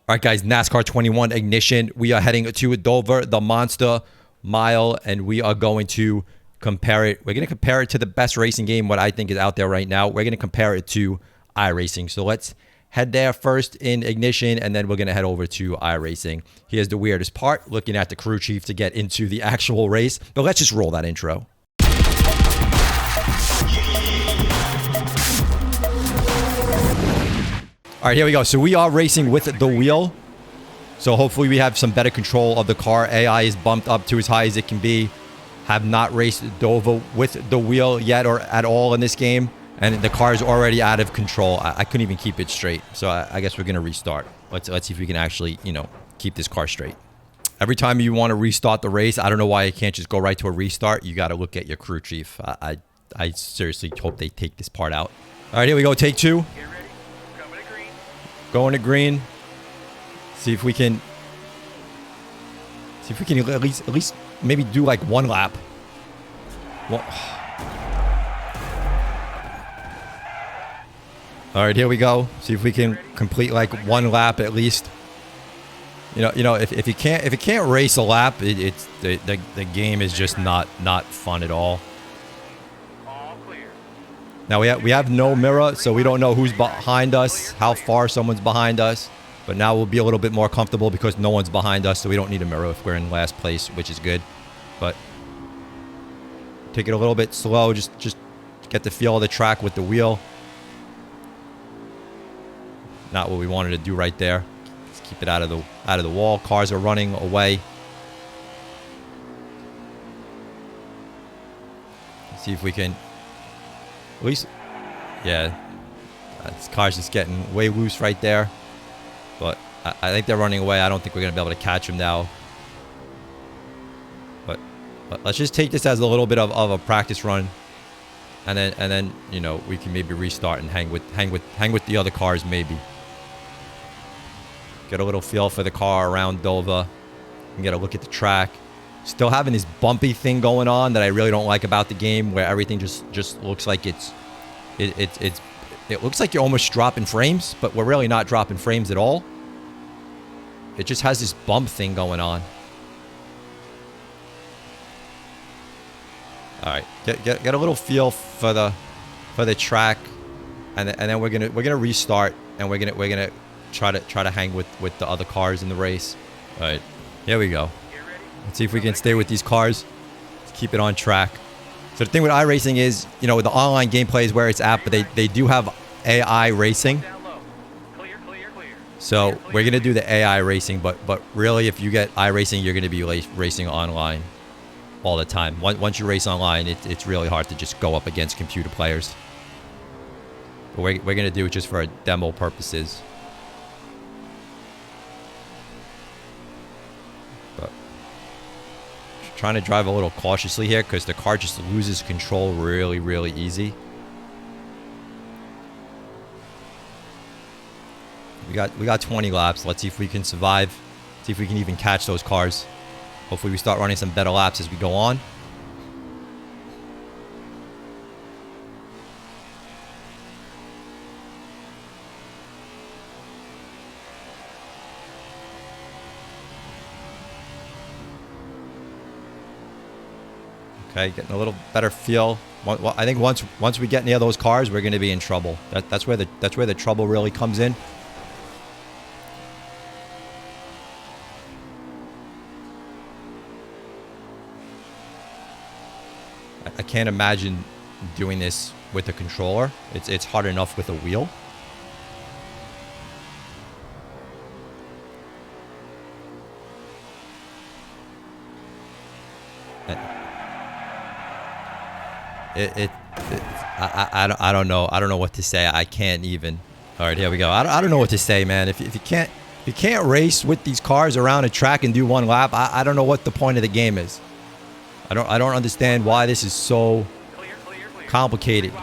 All right, guys, NASCAR 21 ignition. We are heading to Dover, the Monster Mile, and we are going to compare it. We're going to compare it to the best racing game, what I think is out there right now. We're going to compare it to iRacing. So let's head there first in ignition, and then we're going to head over to iRacing. Here's the weirdest part, looking at the crew chief to get into the actual race. But let's just roll that intro. All right, here we go. So we are racing with the wheel. So hopefully we have some better control of the car. AI is bumped up to as high as it can be. Have not raced Dover with the wheel yet or at all in this game. And the car is already out of control. I couldn't even keep it straight. So I guess we're going to restart. Let's see if we can actually, keep this car straight. Every time you want to restart the race, I don't know why you can't just go right to a restart. You got to look at your crew chief. I seriously hope they take this part out. All right, here we go. Take two. Going to green. See if we can at least maybe do like one lap. Well, all right, here we go. See if we can complete like one lap at least. If you can't race a lap, it's the game is just not fun at all. Now we have no mirror, so we don't know who's behind us, how far someone's behind us. But now we'll be a little bit more comfortable because no one's behind us, so we don't need a mirror if we're in last place, which is good. But take it a little bit slow, just get the feel of the track with the wheel. Not what we wanted to do right there. Let's keep it out of the wall. Cars are running away. Let's see if we can. At least, yeah, this car's just getting way loose right there. But I think they're running away. I don't think we're going to be able to catch them now. But let's just take this as a little bit of a practice run. And then we can maybe restart and hang with the other cars maybe. Get a little feel for the car around Dover. And get a look at the track. Still having this bumpy thing going on that I really don't like about the game, where everything just looks like it looks like you're almost dropping frames, but we're really not dropping frames at all. It just has this bump thing going on. All right, get a little feel for the track, and then we're gonna restart, and we're gonna try to hang with the other cars in the race. All right, here we go. Let's see if we can stay with these cars. Let's keep it on track. So the thing with iRacing is, the online gameplay is where it's at, but they do have AI racing. So we're going to do the AI racing, but really if you get iRacing, you're going to be racing online all the time. Once you race online, it's really hard to just go up against computer players. But we're going to do it just for demo purposes. Trying to drive a little cautiously here because the car just loses control really, really easy. We got 20 laps. Let's see if we can survive. See if we can even catch those cars. Hopefully we start running some better laps as we go on. Okay, getting a little better feel. I think once we get near those cars, we're going to be in trouble. That's where the trouble really comes in. I can't imagine doing this with a controller. It's hard enough with a wheel. I don't know. I don't know what to say. I can't even. All right, here we go. I don't know what to say, man. If you can't race with these cars around a track and do one lap, I don't know what the point of the game is. I don't understand why this is so complicated.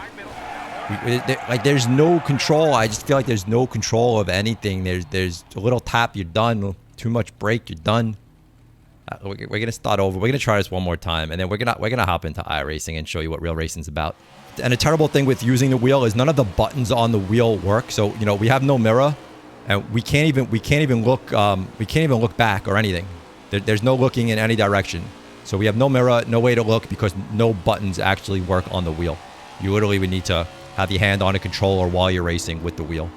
There's no control. I just feel like there's no control of anything. There's a little tap, you're done. Too much brake, you're done. We're gonna start over. We're gonna try this one more time, and then we're gonna hop into iRacing and show you what real racing's about. And a terrible thing with using the wheel is none of the buttons on the wheel work. So we have no mirror, and we can't even look back or anything. There's no looking in any direction. So we have no mirror, no way to look because no buttons actually work on the wheel. You literally would need to have your hand on a controller while you're racing with the wheel.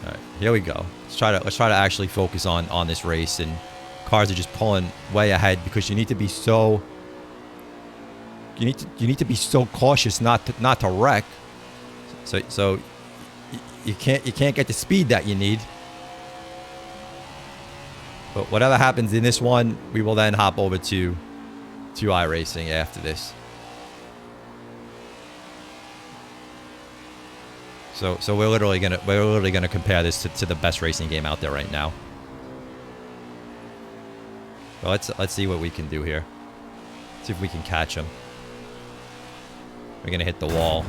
All right, here we go. Let's try to actually focus on this race, and cars are just pulling way ahead because you need to be so cautious not to wreck. So you can't get the speed that you need. But whatever happens in this one, we will then hop over to iRacing after this. So we're literally gonna compare this to the best racing game out there right now. Well, let's see what we can do here. See if we can catch him. We're gonna hit the wall.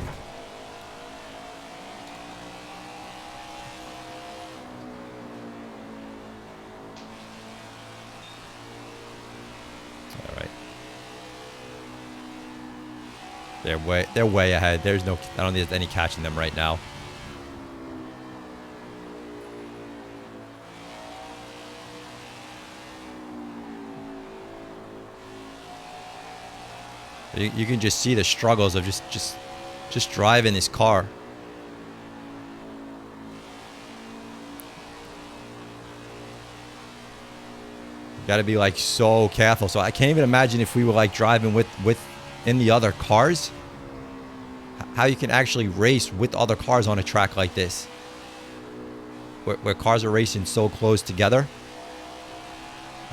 All right. They're way ahead. I don't think there's any catching them right now. You can just see the struggles of just driving this car. You got to be like so careful. So I can't even imagine if we were like driving with in the other cars, how you can actually race with other cars on a track like this, where cars are racing so close together.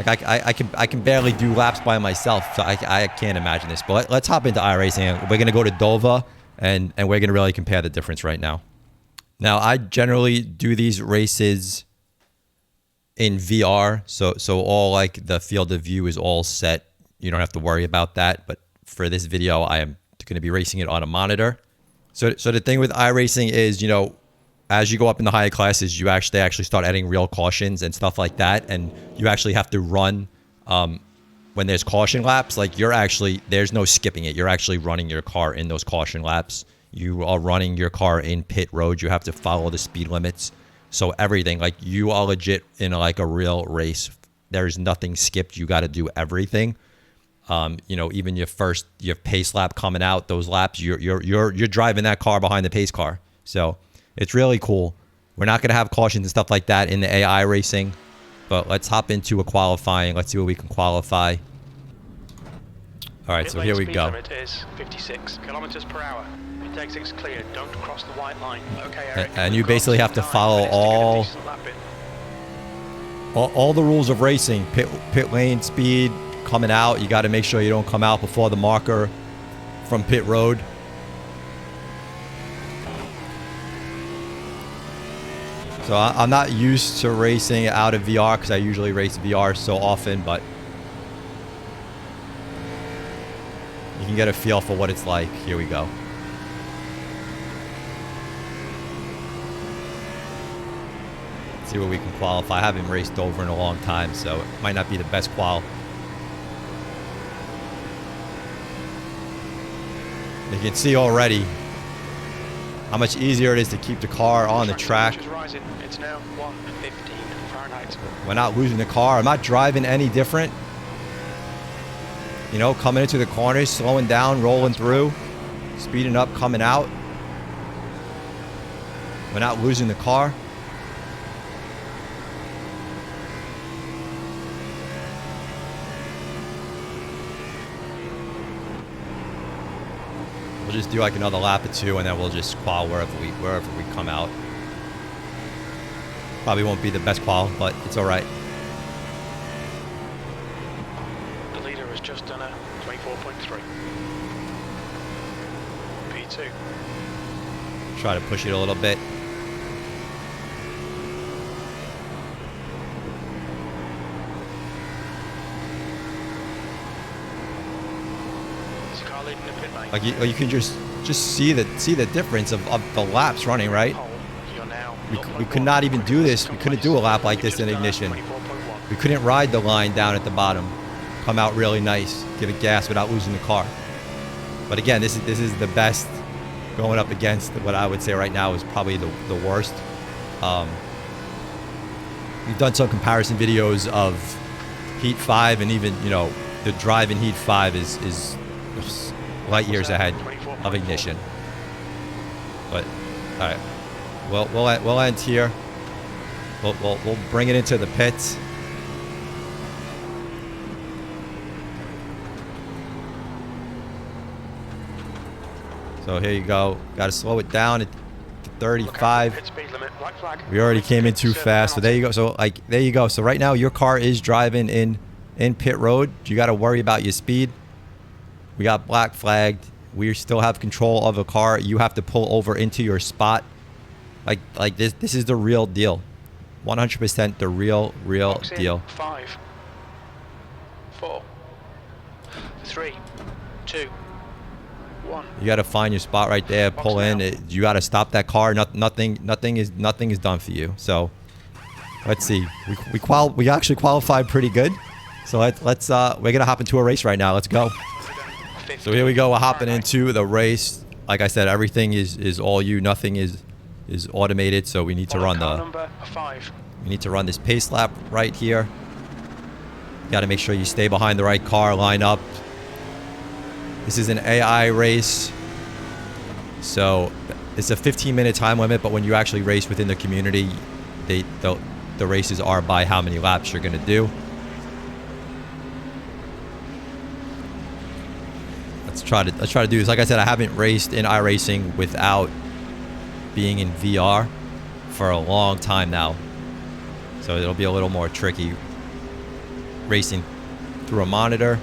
Like I can barely do laps by myself, so I can't imagine this. But let's hop into iRacing. We're gonna go to Dover, and we're gonna really compare the difference right now. Now I generally do these races in VR, so all like the field of view is all set. You don't have to worry about that. But for this video, I am gonna be racing it on a monitor. So the thing with iRacing is, you know, as you go up in the higher classes, they actually start adding real cautions and stuff like that, and you actually have to run when there's caution laps. Like there's no skipping it. You're actually running your car in those caution laps. You are running your car in pit road. You have to follow the speed limits. So everything, like you are legit in like a real race. There's nothing skipped. You got to do everything. You know, even your pace lap coming out, those laps, you're driving that car behind the pace car. So it's really cool. We're not going to have cautions and stuff like that in the AI racing, but let's hop into a qualifying. Let's see what we can qualify. All right, so here we go. Limit is 56 kilometers per hour. Pit exit's clear. Don't cross the white line. Okay, Eric. And you basically have to follow all the rules of racing. Pit lane speed, coming out. You got to make sure you don't come out before the marker from pit road. So I'm not used to racing out of VR because I usually race VR so often, but you can get a feel for what it's like. Here we go. Let's see what we can qualify. I haven't raced Dover in a long time, so it might not be the best qual. You can see already how much easier it is to keep the car on the track. It's now 115 Fahrenheit. We're not losing the car. I'm not driving any different. You know, coming into the corners, slowing down, rolling through, speeding up, coming out. We're not losing the car. We'll just do like another lap or two, and then we'll just qual wherever we come out. Probably won't be the best qual, but it's all right. The leader has just done a 24.3. P2. Try to push it a little bit. Like you can just see the difference of the laps running, right? We could not even do this. We couldn't do a lap like this in ignition. We couldn't ride the line down at the bottom, come out really nice, give it gas without losing the car. But again, this is the best going up against what I would say right now is probably the worst. We've done some comparison videos of Heat 5, and even, you know, the drive in Heat 5 is light years ahead of Ignition. But all right, we'll end here. We'll bring it into the pits. So here you go. Got to slow it down at 35. We already came in too fast. So there you go. So like there you go. So right now your car is driving in pit road. You got to worry about your speed. We got black flagged. We still have control of the car. You have to pull over into your spot. Like this is the real deal. 100% the real deal. 5, 4, 3, 2, 1. You got to find your spot right there. Pull in. You got to stop that car. Nothing is done for you. So let's see. We actually qualified pretty good. So let's we're gonna hop into a race right now. Let's go. So here we go. We're hopping into the race. Like I said, everything is all you. Nothing is automated. So we need to run this pace lap right here. You got to make sure you stay behind the right car. Line up. This is an AI race. So it's a 15-minute time limit. But when you actually race within the community, the races are by how many laps you're gonna do. Let's try to do this. Like I said, I haven't raced in iRacing without being in VR for a long time now, so it'll be a little more tricky racing through a monitor.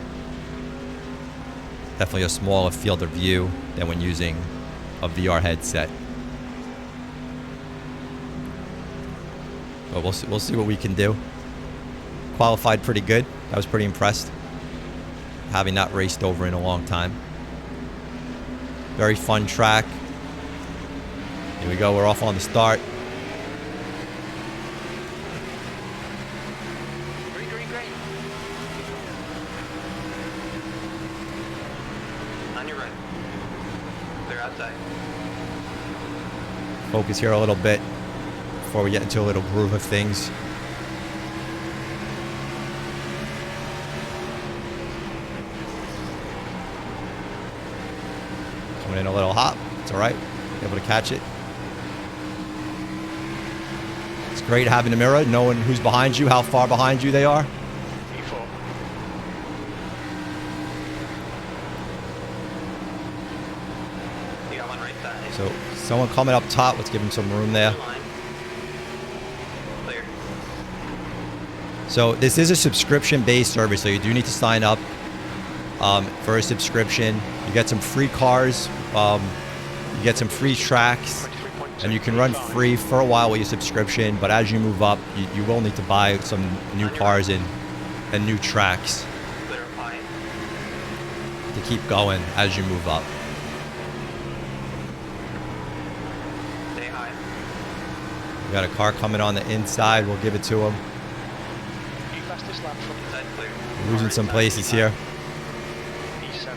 Definitely a smaller field of view than when using a VR headset. But we'll see what we can do. Qualified pretty good. I was pretty impressed, having not raced over in a long time. Very fun track. Here we go. We're off on the start. Green. On your right. They're outside. Focus here a little bit before we get into a little groove of things. Coming in a little hot. It's all right. Able to catch it. It's great having a mirror, knowing who's behind you, how far behind you they are. E4. You got one right side. So someone coming up top. Let's give him some room there. Clear. So this is a subscription-based service, so you do need to sign up for a subscription. You get some free cars. You get some free tracks, and you can run free for a while with your subscription, but as you move up, you will need to buy some new cars and new tracks to keep going as you move up. Stay high. We got a car coming on the inside. We'll give it to him. You fastest lap from inside clear. We're losing some places here. E7.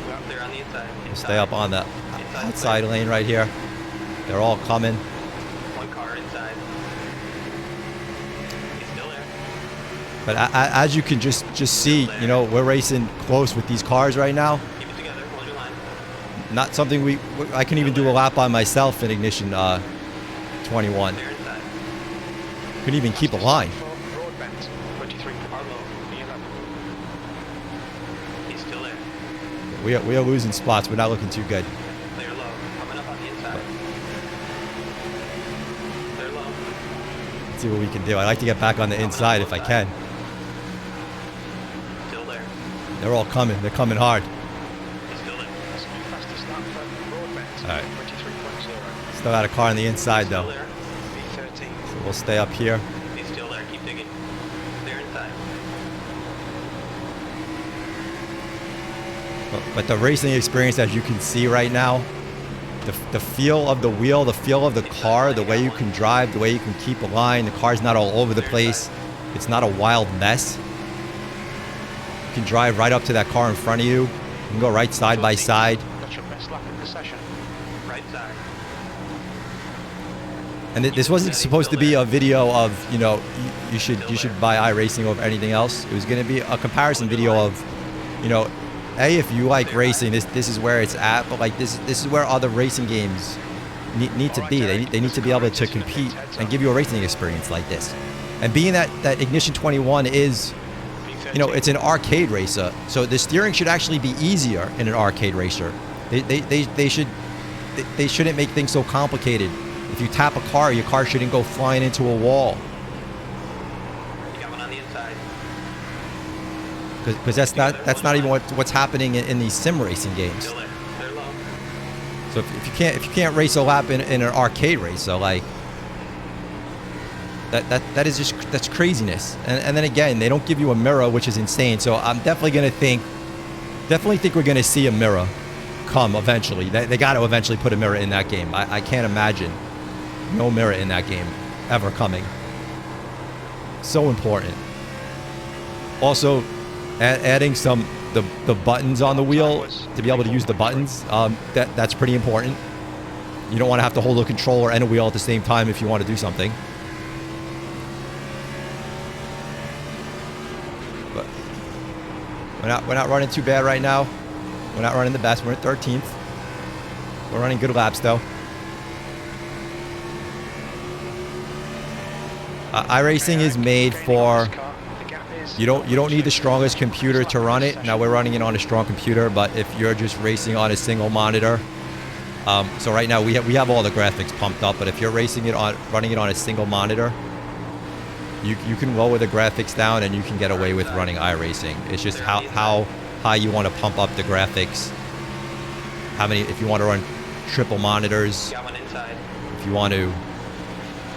We're up there on the inside. We'll stay up on the outside lane right here. They're all coming. One car inside. He's still there. But as you can just see, you know, we're racing close with these cars right now. Keep it together. Hold your line. Not something I can even do a lap by myself in Ignition 21. They're inside. Couldn't even keep a line. Broad bend. 23. Arlo. E11. He's still there. We are losing spots. We're not looking too good. They're low. Coming up on the inside. They're low. Let's see what we can do. I like to get back on the inside if I can. Still there. They're all coming. They're coming hard. He's still there. That's the fastest lap for broad bend. All right. 23.0. Still got a car on the inside Still though. there. B13. So we'll stay up here. He's still there. Keep digging. They're inside. But the racing experience, as you can see right now, the feel of the wheel, the feel of the car, the way you can drive, the way you can keep a line, the car's not all over the place. It's not a wild mess. You can drive right up to that car in front of you. You can go right side by side. That's your best lap in the session. Right And this wasn't supposed to be a video of, you know, you should buy iRacing over anything else. It was going to be a comparison video of, you know, if you like racing, this is where it's at, but like this is where other racing games need to be. They need to be able to compete and give you a racing experience like this. And being that Ignition 21 is, you know, it's an arcade racer, so the steering should actually be easier in an arcade racer. They shouldn't make things so complicated. If you tap a car, your car shouldn't go flying into a wall. You got one on the inside. Because that's not even what's happening in these sim racing games. Still there. They're low. So if you can't race a lap in an arcade race, so like that's craziness. And then again, they don't give you a mirror, which is insane. So I'm definitely think we're gonna see a mirror come eventually. They got to eventually put a mirror in that game. I can't imagine no mirror in that game ever coming. So important. Also, adding the buttons on the wheel to be able to use the buttons. That's pretty important. You don't want to have to hold a controller and a wheel at the same time if you want to do something. But we're not running too bad right now. We're not running the best. We're at 13th. We're running good laps though. iRacing is made for, you don't need the strongest computer to run it. Now we're running it on a strong computer, but if you're just racing on a single monitor, so right now we have all the graphics pumped up, but if you're running it on a single monitor, you can lower the graphics down and you can get away with running iRacing. It's just how high you want to pump up the graphics. If you want to run triple monitors, Got one inside. if you want to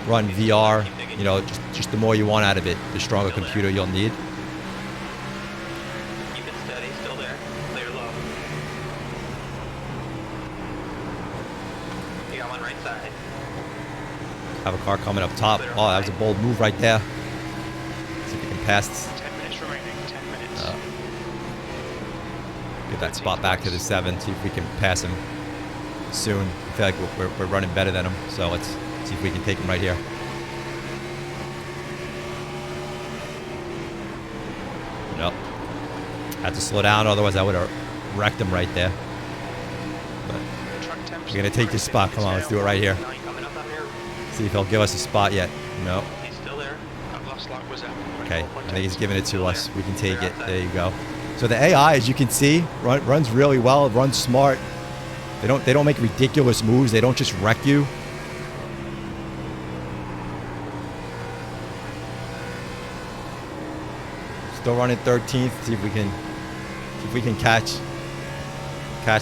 run VR, you know, just the more you want out of it, the stronger computer you'll need. Keep it steady. Still there. Clear low. You got one right side. Have a car coming up top. Oh, that was a bold move right there. See if we can pass this. 10 minutes remaining. 10 minutes. Get that spot back to the 7. See if we can pass him soon. I feel like we're running better than him. So let's see if we can take him right here. Nope. Had to slow down, otherwise I would have wrecked him right there. But we're gonna take this spot. Come on, let's do it right here. Coming up on here. See if he'll give us a spot yet. No. He's still there. Last lap was out. Okay, I think he's giving it to us. We can take it. There you go. So the AI, as you can see, runs really well. It runs smart. They don't make ridiculous moves. They don't just wreck you. Still running 13th. See if we can catch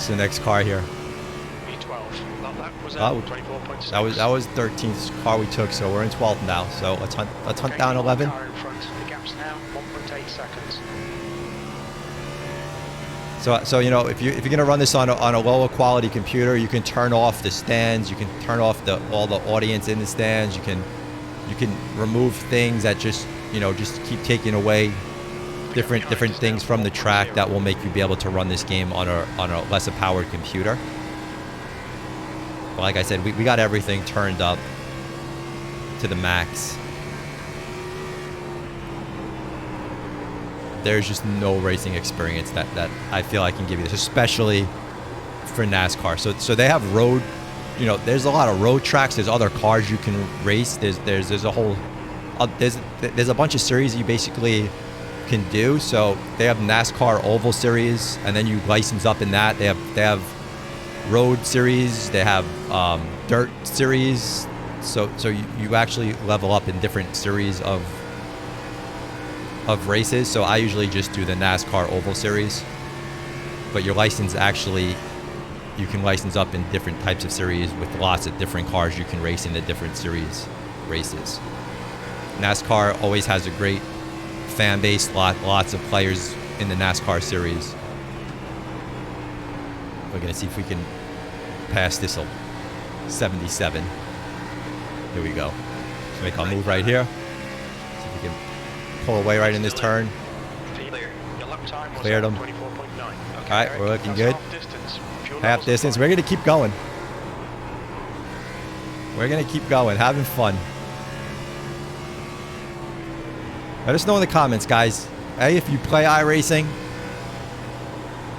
the next car here. V12. That was Oh, out. 24.6. that was 13th car we took, so we're in 12th now. So let's hunt down 11. Car in front. The gap's now 1.8 seconds. So you know, if you're gonna run this on a lower quality computer, you can turn off the stands. You can turn off all the audience in the stands. You can remove things that just keep taking away different things from the track that will make you be able to run this game on a lesser powered computer. But like I said, we got everything turned up to the max. There's just no racing experience that I feel I can give you this, especially for NASCAR. So they have road, you know, there's a lot of road tracks. There's other cars you can race. There's a whole, there's a bunch of series you basically can do. So they have NASCAR Oval Series, and then you license up in that. They have road series. They have dirt series. So you actually level up in different series of races. So I usually just do the NASCAR Oval Series, but your license actually, you can license up in different types of series with lots of different cars you can race in the different series races. NASCAR always has a great fan base, lots of players in the NASCAR series. We're gonna see if we can pass this 77. Here we go. So make our move right here. See if we can pull away right in this turn. Cleared them. All right, we're looking good. Half distance. We're going to keep going. We're gonna keep going, having fun. Let us know in the comments, guys. Hey, if you play iRacing,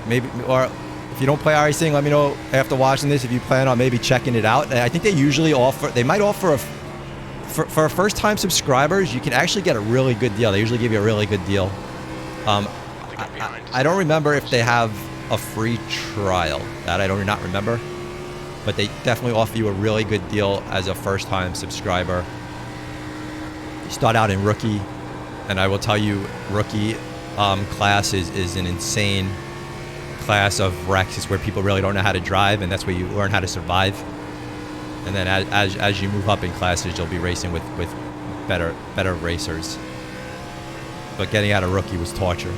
maybe, or if you don't play iRacing, let me know after watching this if you plan on maybe checking it out. I think they usually offer, they might offer for first-time subscribers, you can actually get a really good deal. They usually give you a really good deal. I don't remember if they have a free trial. That I do not remember. But they definitely offer you a really good deal as a first-time subscriber. You start out in rookie, and I will tell you, rookie class is an insane class of wrecks. It's where people really don't know how to drive, and that's where you learn how to survive. And then as you move up in classes, you'll be racing with better racers. But getting out of rookie was torture.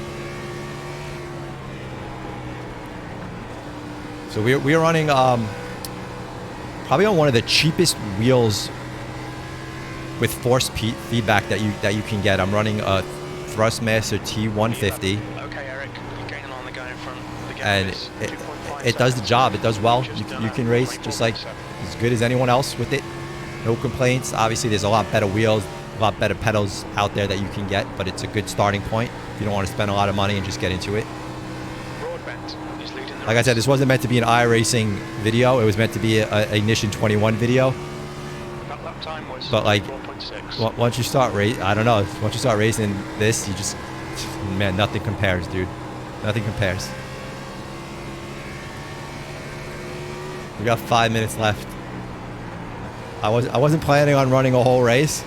So we are running probably on one of the cheapest wheels with force feedback that you can get. I'm running a Thrustmaster T150. Okay, Eric, you're gaining on the guy in front. And it does the job. It does well. You can race just like as good as anyone else with it. No complaints. Obviously, there's a lot better wheels, a lot better pedals out there that you can get, but it's a good starting point if you don't want to spend a lot of money and just get into it. Like I said, this wasn't meant to be an iRacing video. It was meant to be a Ignition 21 video. But like, once you start I don't know. Once you start racing this, you just, man, nothing compares, dude. Nothing compares. We got 5 minutes left. I wasn't planning on running a whole race,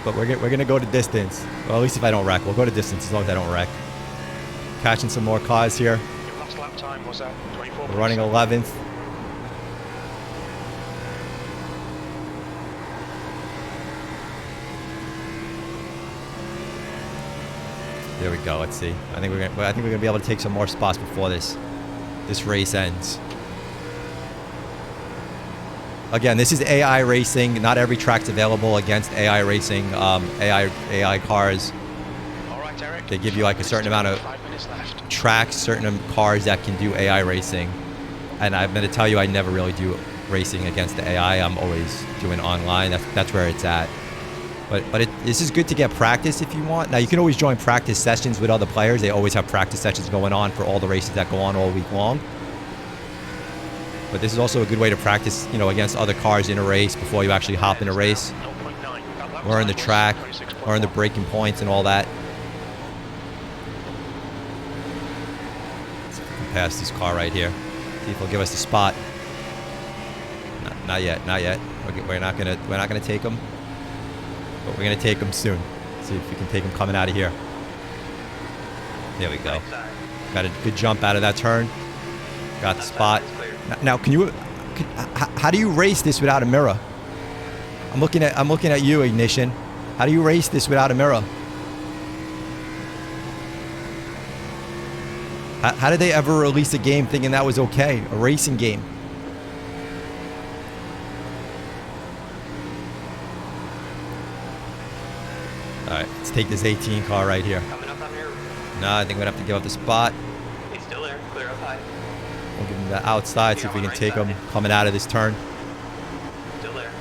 but we're gonna go to distance. Well, at least if I don't wreck, we'll go to distance as long as I don't wreck. Catching some more cars here. Your last lap time was at 24. We're running 11th. There we go. Let's see. I think we're gonna be able to take some more spots before this race ends. Again, this is AI racing. Not every track's available against AI racing. AI cars. All right, Eric. They give you like a certain amount of 5 minutes left. tracks, certain cars that can do AI racing. And I'm going to tell you, I never really do racing against the AI. I'm always doing online. That's where it's at. But this is good to get practice if you want. Now, you can always join practice sessions with other players. They always have practice sessions going on for all the races that go on all week long. But this is also a good way to practice, you know, against other cars in a race before you actually hop in a race. Learn the track, learn the braking points and all that. Let's see if we can pass this car right here. See if he'll give us the spot. Not yet, not yet. We're not gonna take him, but we're gonna take him soon. See if we can take him coming out of here. There we go. Got a good jump out of that turn. Got the spot. Now, how do you race this without a mirror? I'm looking at you, Ignition. How do you race this without a mirror? How did they ever release a game thinking that was okay? A racing game. All right, let's take this 18 car right here. Coming up on here. No, I think we're gonna have to give up the spot. He's still there. Clear up high. We'll give him the outside, see if we can take him coming out of this turn. Still there.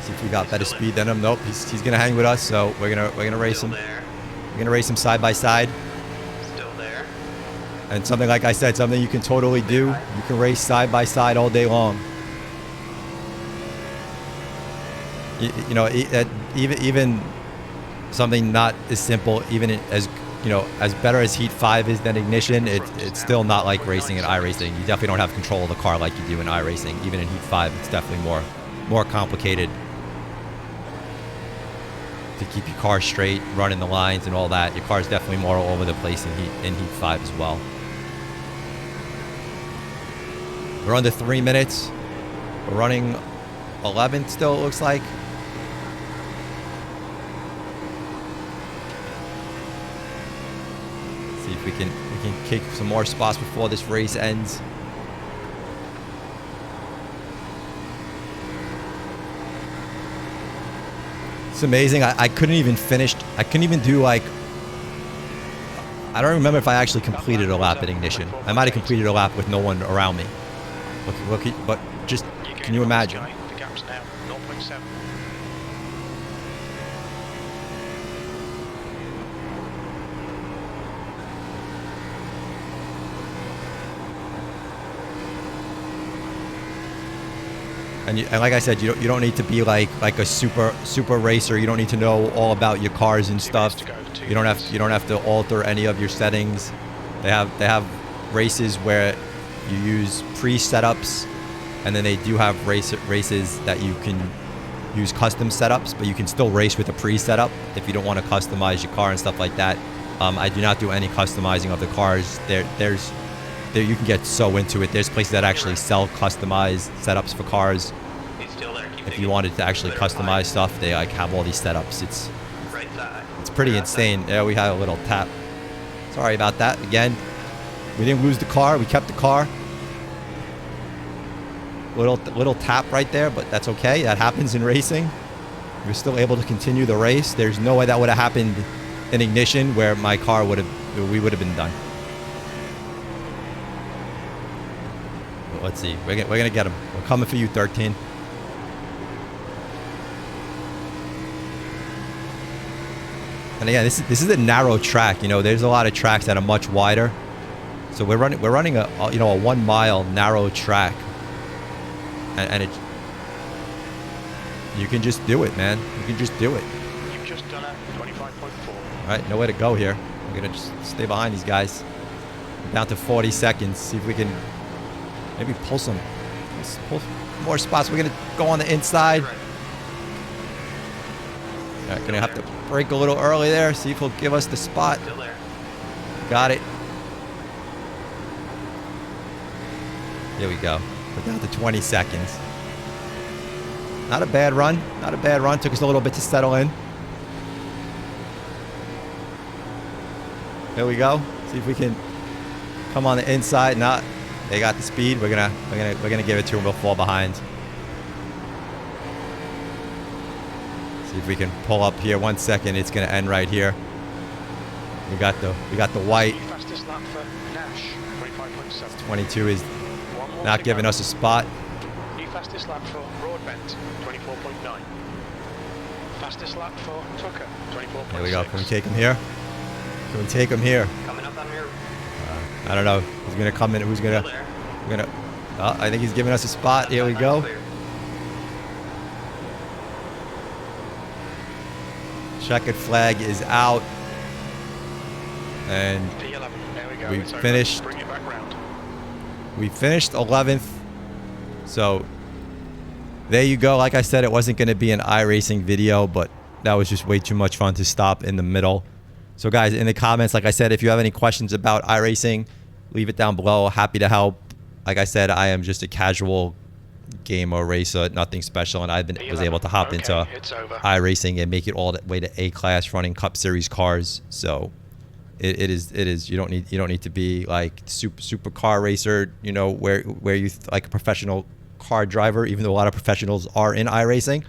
See if we got better speed than him. Nope, he's gonna hang with us, so we're gonna race him. There. We're gonna race him side by side. Still there. And something like I said, something you can totally do. You can race side by side all day long. You know, even something not as simple, even as, you know, as better as Heat 5 is than Ignition, it's still not like racing in iRacing. You definitely don't have control of the car like you do in iRacing. Even in Heat 5, it's definitely more complicated to keep your car straight, running the lines and all that. Your car's definitely more all over the place in Heat 5 as well. We're under 3 minutes. We're running 11th still, it looks like. See if we can kick some more spots before this race ends. It's amazing. I couldn't even finish. I couldn't even do like. I don't remember if I actually completed a lap at Ignition. I might have completed a lap with no one around me. But just Can you imagine? The gap's now 0.7. And like I said, you don't need to be like a super racer. You don't need to know all about your cars and stuff. You don't have to alter any of your settings. They have races where you use pre-setups, and then they do have races that you can use custom setups, but you can still race with a pre-setup if you don't want to customize your car and stuff like that. I do not do any customizing of the cars. There you can get so into it. There's places that actually sell customized setups for cars. He's still there. Keep If you wanted to actually customize stuff, they like have all these setups. It's right side. it's pretty insane. Yeah, we had a little tap. Sorry about that. Again, we didn't lose the car. We kept the car. Little tap right there, but that's okay. That happens in racing. We're still able to continue the race. There's no way that would have happened in ignition, where my car we would have been done. But let's see. We're gonna get him. We're coming for you, 13. And again, this is a narrow track. You know, there's a lot of tracks that are much wider. So we're running a 1 mile narrow track, and it, you can just do it, man. You can just do it. You've just done a 25.4. All right, nowhere to go here. We're gonna just stay behind these guys. We're down to 40 seconds. See if we can maybe pull more spots. We're gonna go on the inside. All right, gonna have to brake a little early there. See if he'll give us the spot. Still there. Got it. Here we go. We're down to 20 seconds. Not a bad run. Not a bad run. Took us a little bit to settle in. Here we go. See if we can come on the inside. Not. They got the speed. We're gonna give it to them. We'll fall behind. See if we can pull up here. 1 second. It's gonna end right here. We got the white. The fastest lap for Nash, 25.7. 22 is One more not to giving go. us a spot. New fastest lap for Broadbent, 24.9. Fastest lap for Tucker, 24.6. There we go. Can we take him here? Can we take him here? Coming up on your. I don't know. Who's gonna come in? Who's gonna? Still there. We're gonna. Oh, I think he's giving us a spot. Here we go. Clear. Checkered flag is out, and P11. There we go. we It's over. finished. Bring it back round. We finished 11th. So there you go. Like I said, it wasn't going to be an iRacing video, but that was just way too much fun to stop in the middle. So guys, in the comments, like I said, if you have any questions about iRacing, leave it down below. Happy to help. Like I said, I am just a casual gamer racer, nothing special, and was able to hop into It's over. iRacing and make it all the way to A class, running Cup Series cars. So it is you don't need to be like super car racer, you know, where you like a professional car driver, even though a lot of professionals are in iRacing.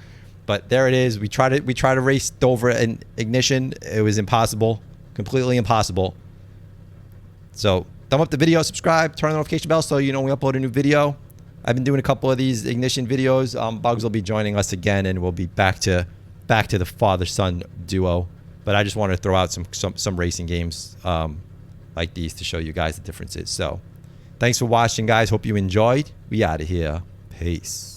But there it is. We tried to race Dover in ignition. It was impossible, completely impossible. So thumb up the video, subscribe, turn on the notification bell so you know when we upload a new video. I've been doing a couple of these ignition videos. Bugs will be joining us again, and we'll be back to the father-son duo. But I just wanted to throw out some racing games like these to show you guys the differences. So thanks for watching, guys. Hope you enjoyed. We out of here. Peace.